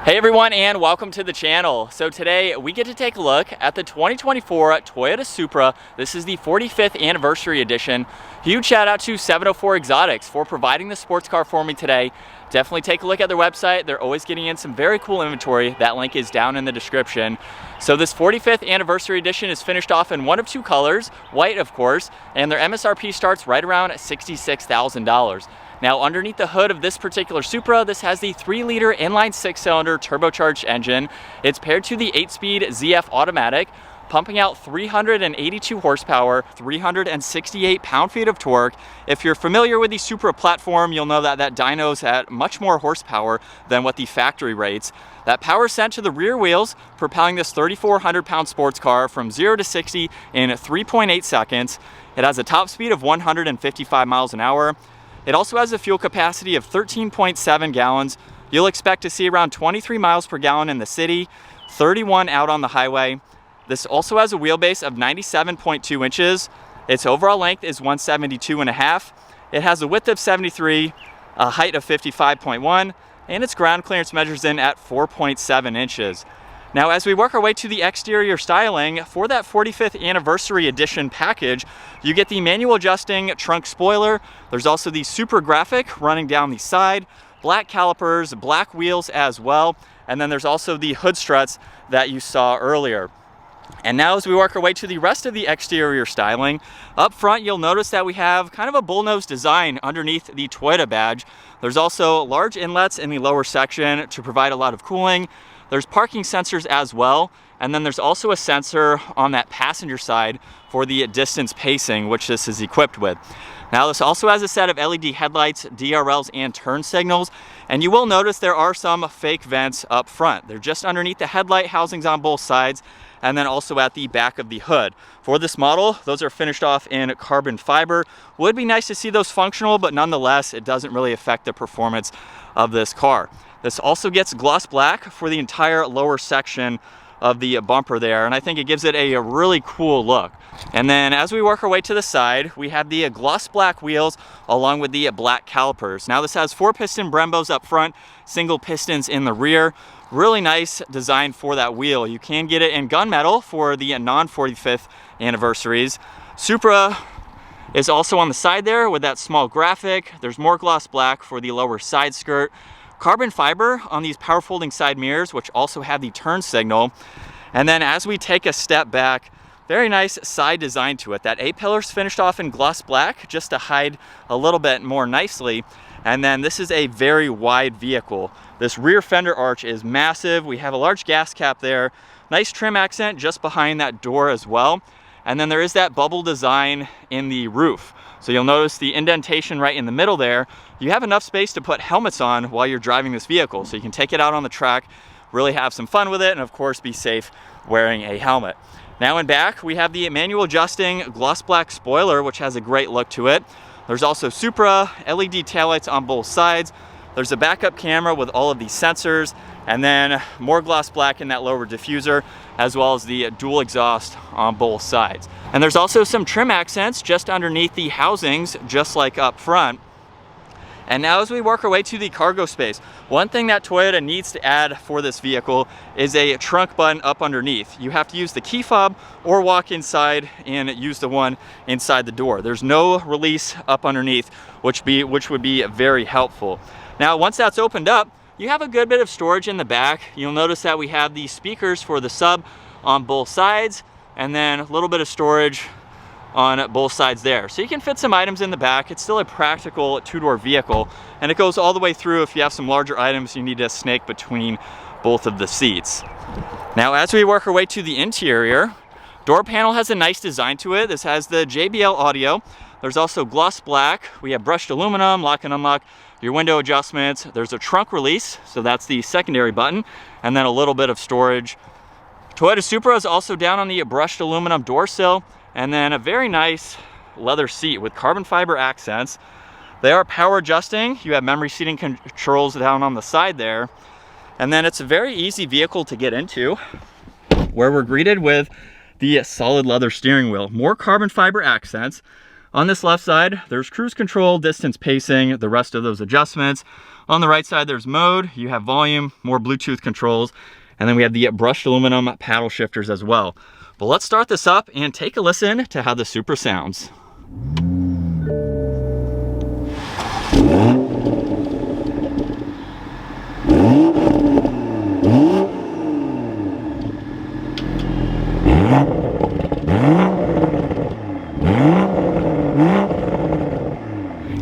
Hey everyone, and welcome to the channel. So today we get to take a look at the 2024 Toyota Supra. This is the 45th anniversary edition. Huge shout out to 704 Exotics for providing the sports car for me today. Definitely take a look at their website. They're always getting in some very cool inventory. That link is down in the description. So this 45th anniversary edition is finished off in one of two colors, white of course, and their MSRP starts right around $66,000. Now underneath the hood of this particular Supra, this has the 3-liter inline 6-cylinder turbocharged engine. It's paired to the 8-speed ZF automatic, pumping out 382 horsepower, 368 pound-feet of torque. If you're familiar with the Supra platform, you'll know that that dyno's at much more horsepower than what the factory rates. That power is sent to the rear wheels, propelling this 3,400-pound sports car from 0 to 60 in 3.8 seconds. It has a top speed of 155 miles an hour. It also has a fuel capacity of 13.7 gallons. You'll expect to see around 23 miles per gallon in the city, 31 out on the highway. This also has a wheelbase of 97.2 inches. Its overall length is 172.5. It has a width of 73, a height of 55.1, and its ground clearance measures in at 4.7 inches. Now, as we work our way to the exterior styling, for that 45th anniversary edition package, you get the manual adjusting trunk spoiler. There's also the Supra graphic running down the side, black calipers, black wheels as well, and then there's also the hood struts that you saw earlier. And now as we work our way to the rest of the exterior styling, up front you'll notice that we have kind of a bullnose design underneath the Toyota badge. There's also large inlets in the lower section to provide a lot of cooling. There's parking sensors as well, and then there's also a sensor on that passenger side for the distance pacing, which this is equipped with. Now this also has a set of LED headlights, DRLs, and turn signals, and you will notice there are some fake vents up front. They're just underneath the headlight housings on both sides, and then also at the back of the hood. For this model, those are finished off in carbon fiber. Would be nice to see those functional, but nonetheless, it doesn't really affect the performance of this car. This also gets gloss black for the entire lower section of the bumper there, and I think it gives it a really cool look. And then as we work our way to the side, we have the gloss black wheels along with the black calipers. Now this has 4-piston Brembos up front, single pistons in the rear. Really nice design for that wheel. You can get it in gunmetal for the non-45th anniversaries. Supra is also on the side there with that small graphic. There's more gloss black for the lower side skirt. Carbon fiber on these power folding side mirrors, which also have the turn signal. And then as we take a step back, very nice side design to it. That A-pillar's finished off in gloss black just to hide a little bit more nicely. And then this is a very wide vehicle. This rear fender arch is massive. We have a large gas cap there. Nice trim accent just behind that door as well. And then there is that bubble design in the roof. So you'll notice the indentation right in the middle there. You have enough space to put helmets on while you're driving this vehicle. So you can take it out on the track, really have some fun with it, and of course be safe wearing a helmet. Now in back, we have the manual adjusting gloss black spoiler, which has a great look to it. There's also Supra LED taillights on both sides. There's a backup camera with all of these sensors, and then more gloss black in that lower diffuser, as well as the dual exhaust on both sides. And there's also some trim accents just underneath the housings, just like up front. And now as we work our way to the cargo space, one thing that Toyota needs to add for this vehicle is a trunk button up underneath. You have to use the key fob or walk inside and use the one inside the door. There's no release up underneath, which would be very helpful. Now once that's opened up, you have a good bit of storage in the back. You'll notice that we have the speakers for the sub on both sides, and then a little bit of storage on both sides there. So you can fit some items in the back. It's still a practical two-door vehicle, and it goes all the way through. If you have some larger items, you need to snake between both of the seats. Now as we work our way to the interior, door panel has a nice design to it. This has the JBL audio. There's also gloss black. We have brushed aluminum, lock and unlock, your window adjustments. There's a trunk release, so that's the secondary button, and then a little bit of storage. Toyota Supra is also down on the brushed aluminum door sill, and then a very nice leather seat with carbon fiber accents. They are power adjusting. You have memory seating controls down on the side there. And then it's a very easy vehicle to get into, where we're greeted with the solid leather steering wheel. More carbon fiber accents. On this left side, there's cruise control, distance pacing, the rest of those adjustments. On the right side, there's mode, you have volume, more Bluetooth controls, and then we have the brushed aluminum paddle shifters as well. But let's start this up and take a listen to how the Supra sounds.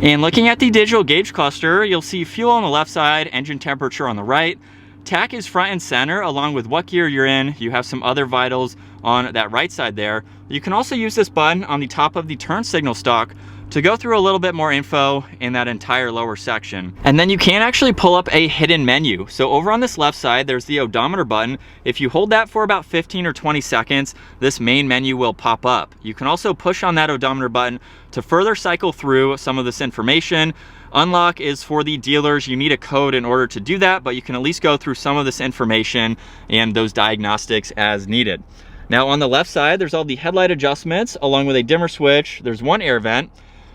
And looking at the digital gauge cluster, you'll see fuel on the left side, engine temperature on the right. TAC is front and center along with what gear you're in. You have some other vitals on that right side there. You can also use this button on the top of the turn signal stalk to go through a little bit more info in that entire lower section. And then you can actually pull up a hidden menu. So over on this left side, there's the odometer button. If you hold that for about 15 or 20 seconds, this main menu will pop up. You can also push on that odometer button to further cycle through some of this information. Unlock is for the dealers. You need a code in order to do that, but you can at least go through some of this information and those diagnostics as needed. Now on the left side, there's all the headlight adjustments along with a dimmer switch. There's one air vent.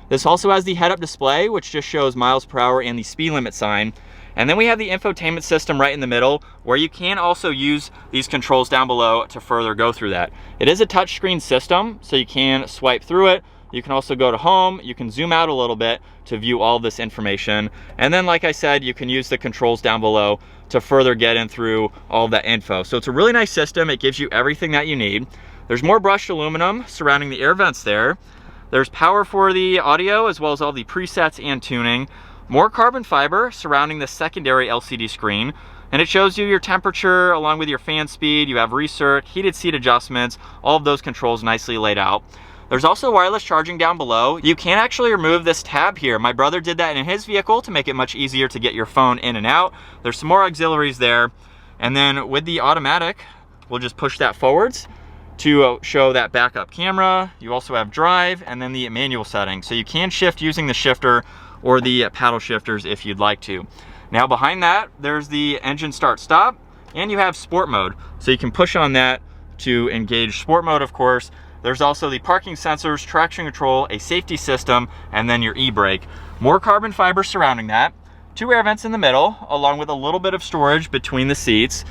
This also has the head-up display, which just shows miles per hour and the speed limit sign. And then we have the infotainment system right in the middle, where you can also use these controls down below to further go through that. It is a touchscreen system, so you can swipe through it. You can also go to home. You can zoom out a little bit to view all of this information. And then, like I said, you can use the controls down below to further get in through all of that info. So it's a really nice system. It gives you everything that you need. There's more brushed aluminum surrounding the air vents there. There's power for the audio as well as all the presets and tuning. More carbon fiber surrounding the secondary LCD screen. And it shows you your temperature along with your fan speed. You have recert, heated seat adjustments, all of those controls nicely laid out. There's also wireless charging down below. You can actually remove this tab here. My brother did that in his vehicle to make it much easier to get your phone in and out. There's some more auxiliaries there. And then with the automatic, we'll just push that forwards to show that backup camera. You also have drive and then the manual setting. So you can shift using the shifter or the paddle shifters if you'd like to. Now behind that, there's the engine start stop and you have sport mode. So you can push on that to engage sport mode, of course. There's also the parking sensors, traction control, a safety system, and then your e-brake. More carbon fiber surrounding that. Two air vents in the middle, along with a little bit of storage between the seats.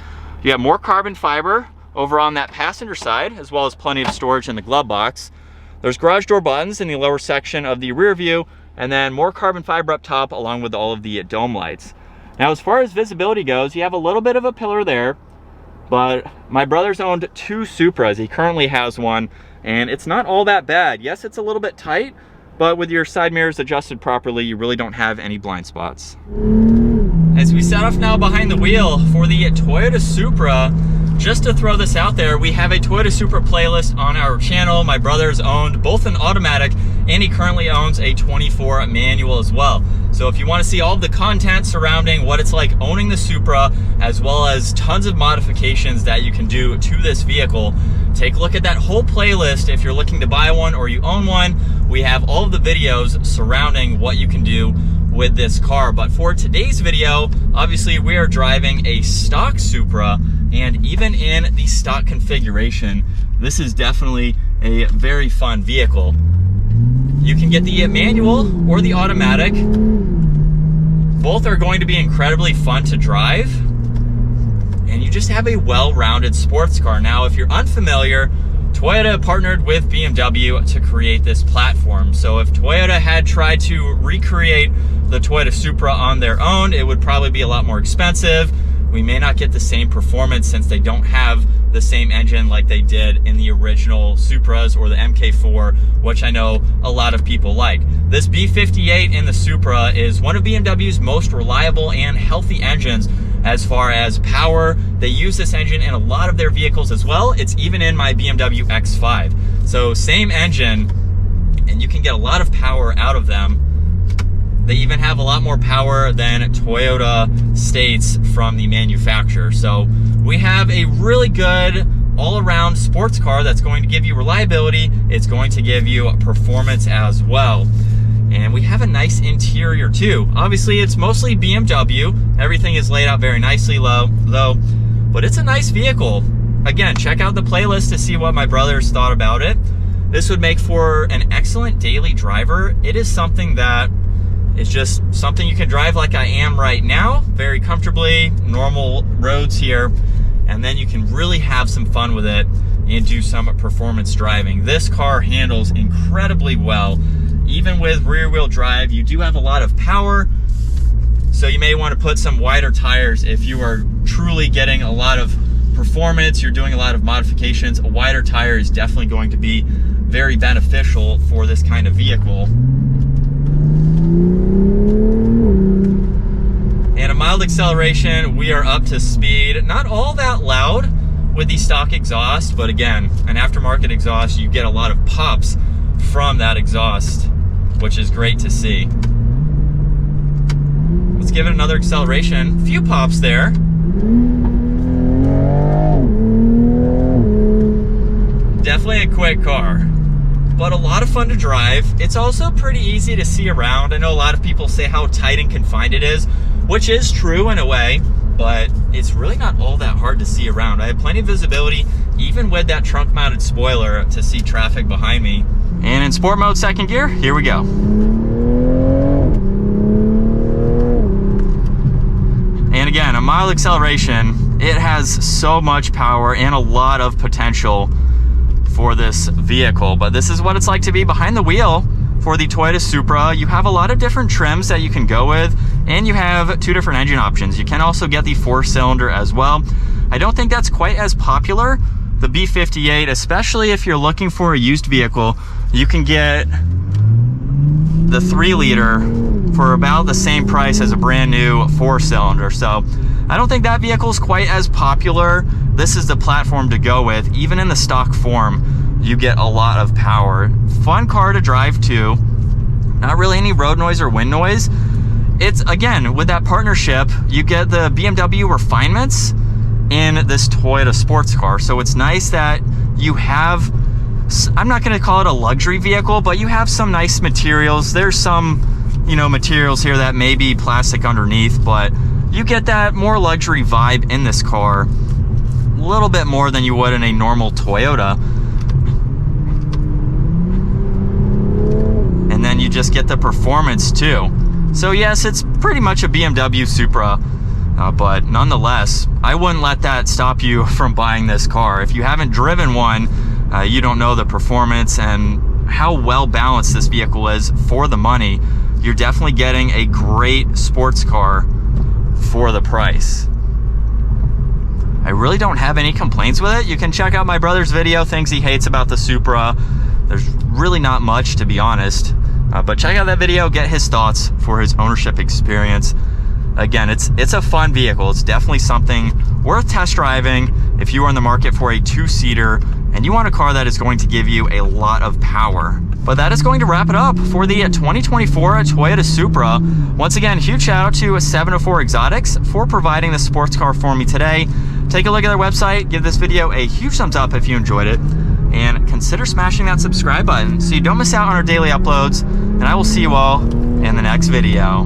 You have more carbon fiber over on that passenger side, as well as plenty of storage in the glove box. There's garage door buttons in the lower section of the rear view, and then more carbon fiber up top, along with all of the dome lights. Now, as far as visibility goes, you have a little bit of a pillar there, but my brother's owned two Supras. He currently has one, and it's not all that bad. Yes, it's a little bit tight, but with your side mirrors adjusted properly, you really don't have any blind spots. As we set off now behind the wheel for the Toyota Supra, just to throw this out there, we have a Toyota Supra playlist on our channel. My brother's owned both an automatic and he currently owns a 24 manual as well. So if you want to see all of the content surrounding what it's like owning the Supra, as well as tons of modifications that you can do to this vehicle, take a look at that whole playlist. If you're looking to buy one or you own one, we have all of the videos surrounding what you can do with this car. But for today's video, obviously we are driving a stock Supra, and even in the stock configuration, this is definitely a very fun vehicle. You can get the manual or the automatic. Both are going to be incredibly fun to drive, and you just have a well-rounded sports car. Now, if you're unfamiliar, Toyota partnered with BMW to create this platform. So if Toyota had tried to recreate the Toyota Supra on their own, it would probably be a lot more expensive. We may not get the same performance since they don't have the same engine like they did in the original Supras or the MK4, which I know a lot of people like. This B58 in the Supra is one of BMW's most reliable and healthy engines as far as power. They use this engine in a lot of their vehicles as well. It's even in my BMW X5. So same engine, and you can get a lot of power out of them. They even have a lot more power than Toyota states from the manufacturer. So we have a really good all-around sports car that's going to give you reliability. It's going to give you performance as well. And we have a nice interior too. Obviously, it's mostly BMW. Everything is laid out very nicely though, but it's a nice vehicle. Again, check out the playlist to see what my brothers thought about it. This would make for an excellent daily driver. It is something that is just something you can drive like I am right now, very comfortably, normal roads here, and then you can really have some fun with it and do some performance driving. This car handles incredibly well. Even with rear wheel drive, you do have a lot of power, so you may want to put some wider tires if you are truly getting a lot of performance, you're doing a lot of modifications. A wider tire is definitely going to be very beneficial for this kind of vehicle. And a mild acceleration, we are up to speed. Not all that loud with the stock exhaust, but again, an aftermarket exhaust, you get a lot of pops from that exhaust, which is great to see. Let's give it another acceleration. Few pops there. Definitely a quick car, but a lot of fun to drive. It's also pretty easy to see around. I know a lot of people say how tight and confined it is, which is true in a way, but it's really not all that hard to see around. I have plenty of visibility, even with that trunk mounted spoiler, to see traffic behind me. And in sport mode, second gear, here we go. And again, a mild acceleration, it has so much power and a lot of potential for this vehicle, but this is what it's like to be behind the wheel for the Toyota Supra. You have a lot of different trims that you can go with, and you have two different engine options. You can also get the 4-cylinder as well. I don't think that's quite as popular, the B58, especially if you're looking for a used vehicle. You can get the 3-liter for about the same price as a brand new 4-cylinder. So I don't think that vehicle is quite as popular. This is the platform to go with. Even in the stock form, you get a lot of power. Fun car to drive too. Not really any road noise or wind noise. It's, again, with that partnership, you get the BMW refinements in this Toyota sports car. So it's nice that you have, I'm not going to call it a luxury vehicle, but you have some nice materials. There's some, materials here that may be plastic underneath, but you get that more luxury vibe in this car, a little bit more than you would in a normal Toyota. And then you just get the performance too. So yes, it's pretty much a BMW Supra, but nonetheless, I wouldn't let that stop you from buying this car. If you haven't driven one, you don't know the performance and how well balanced this vehicle is for the money. You're definitely getting a great sports car for the price. I really don't have any complaints with it. You can check out my brother's video, things he hates about the Supra. There's really not much, to be honest. But check out that video, get his thoughts for his ownership experience. Again, it's a fun vehicle. It's definitely something worth test driving if you are in the market for a 2-seater and you want a car that is going to give you a lot of power. But that is going to wrap it up for the 2024 Toyota Supra. Once again, huge shout out to 704 Exotics for providing the sports car for me today. Take a look at their website, give this video a huge thumbs up if you enjoyed it, and consider smashing that subscribe button so you don't miss out on our daily uploads, and I will see you all in the next video.